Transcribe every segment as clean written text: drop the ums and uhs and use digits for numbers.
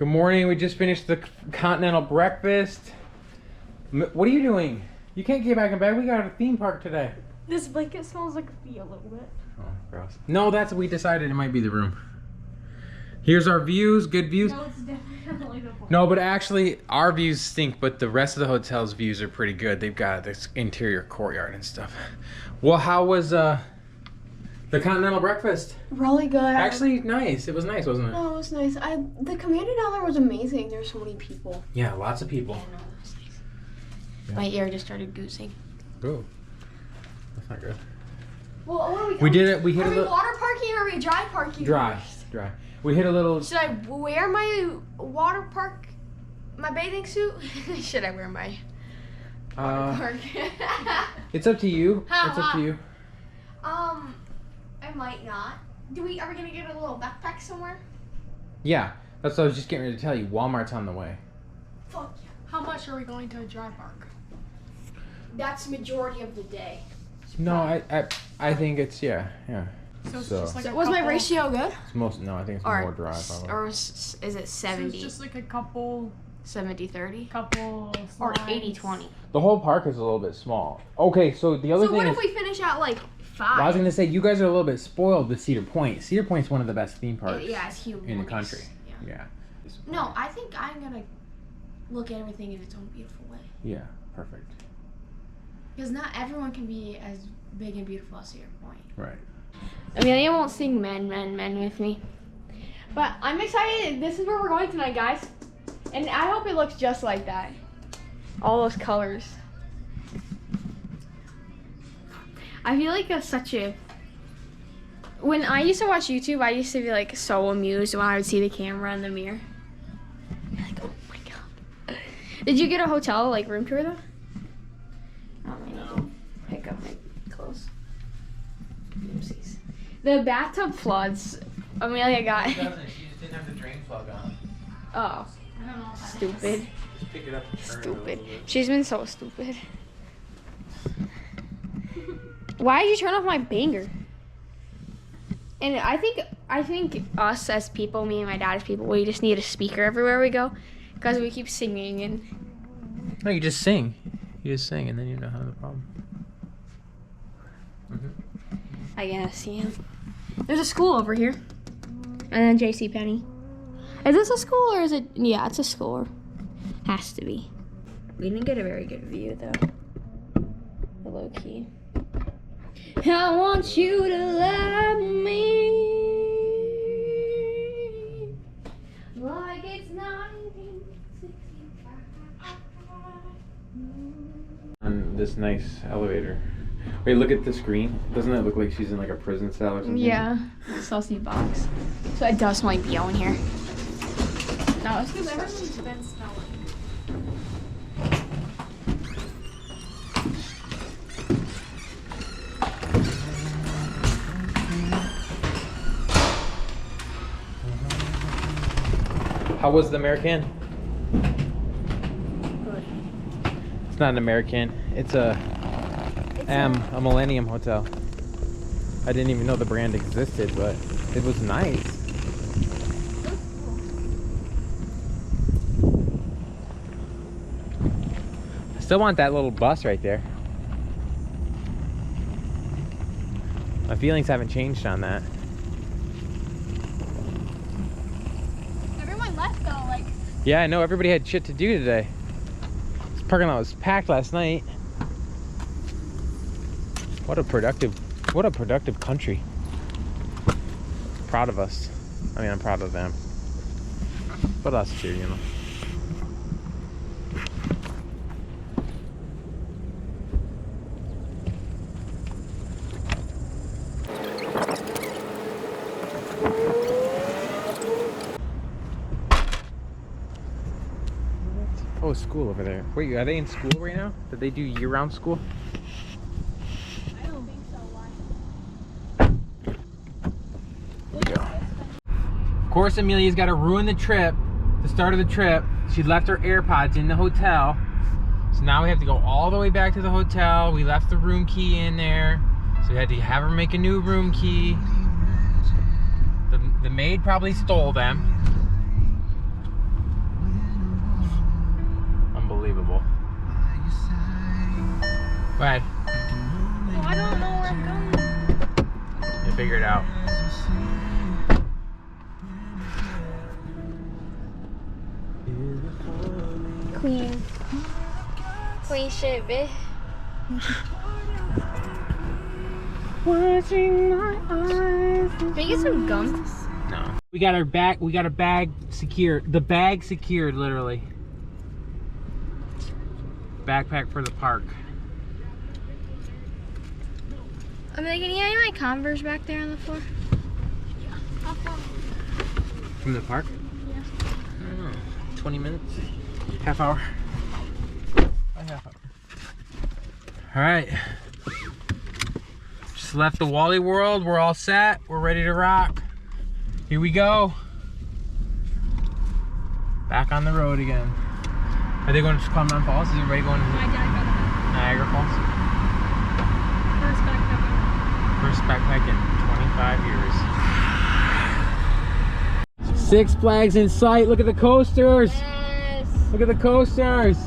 Good morning. We just finished the continental breakfast. What are you doing? You can't get back in bed. We got a theme park today. This blanket smells like feet a little bit. Oh, gross. No, we decided it might be the room. Here's our views. Good views. No, it's definitely the point. No, but actually, our views stink, but the rest of the hotel's views are pretty good. They've got this interior courtyard and stuff. Well, how was the continental breakfast? Really good. Actually, nice. It was nice, wasn't it? Oh, it was nice. The community down there was amazing. There's so many people. Yeah, lots of people. I know, it was nice. Yeah. My ear just started goosing. Ooh, that's not good. Well, what are we? We did it. We hit are a we little water parking or are we dry parking? dry. We hit a little. Should I wear my my bathing suit? Should I wear my water park? It's up to you. It's up to you. I might not. Are we gonna get a little backpack somewhere? Yeah, that's what I was just getting ready to tell you. Walmart's on the way. Fuck yeah. How much are we going to a dry park? That's majority of the day. No, I think it's yeah. So it's just like Was my ratio good? It's no, I think it's more dry. Probably. Or is it 70? So it's just like a couple 70-30? Or 80-20. The whole park is a little bit small. Okay, so the other So thing what is, if we finish at like 5? I was gonna say you guys are a little bit spoiled with Cedar Point. Cedar Point's one of the best theme parks Yeah, it's huge. in the country. Yeah. Yeah. No, I think I'm gonna look at everything in its own beautiful way. Yeah, perfect. Because not everyone can be as big and beautiful as Cedar Point. Right. Amelia won't sing men with me. But I'm excited. This is where we're going tonight, guys. And I hope it looks just like that. All those colors. I feel like when I used to watch YouTube, I used to be like so amused when I would see the camera in the mirror. Like, oh my god. Did you get a hotel like room tour though? Oh, I need to pick up my clothes. Oopsies. The bathtub floods. Amelia got. She doesn't. She just didn't have the drain plug on. Oh. I don't know what that Stupid. Just pick it up and turn it a Stupid. little bit. She's been so stupid. Why did you turn off my banger? And I think us as people, me and my dad as people, we just need a speaker everywhere we go, because we keep singing and. No, you just sing. You just sing, and then you don't have the problem. I guess, yeah. There's a school over here, and then JCPenney. Is this a school or is it? Yeah, it's a school. Has to be. We didn't get a very good view though. Low key. I want you to love me like it's 1965. On this nice elevator. Wait, look at the screen. Doesn't that look like she's in like a prison cell or something? Yeah, saucy box. So it does smell like BO in here. No, it's because everyone's been smelling. How was the American? Good. It's not an American. It's a Millennium Hotel. I didn't even know the brand existed, but it was nice. I still want that little bus right there. My feelings haven't changed on that. Everyone left though, like. Yeah, I know everybody had shit to do today. This parking lot was packed last night. What a productive country. Proud of us. I mean, I'm proud of them. But us too, you know. Oh, school over there. Wait, are they in school right now? Did they do year-round school? I don't think so. Why? There you go. Of course, Amelia's got to ruin the trip. The start of the trip, she left her AirPods in the hotel. So now we have to go all the way back to the hotel. We left the room key in there. So we had to have her make a new room key. The maid probably stole them. Go ahead. Oh, I don't know where I'm going. You figure it out. Clean shit, bitch. Watching my eyes. Can we get some gum? No. We got our bag. We got a bag secured. The bag secured, literally. Backpack for the park. Amelia, can you have my Converse back there on the floor? How far? From the park? Yeah. I don't know. 20 minutes? Half hour? A half hour. Alright. Just left the Wally World. We're all set. We're ready to rock. Here we go. Back on the road again. Are they going to Cumberland Falls? Is everybody going to Niagara Falls? First backpack. First backpack in 25 years. Six Flags in sight. Look at the coasters. Yes. Look at the coasters.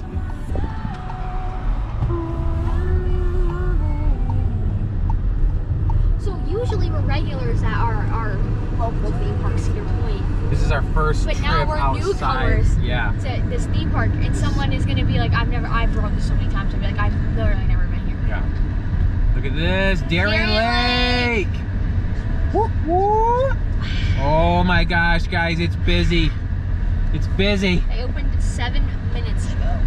So usually we're regulars at our local theme park, Cedar Point. This is our first But trip now we're outside. newcomers. Yeah. To this theme park, and someone is gonna be like, I've rode this so many times. I'll be like, I've literally never been here. Yeah. Look at this, Darrien Darrien Lake. Whoop, whoop. Oh my gosh, guys, it's busy. It's busy. They opened 7 minutes ago.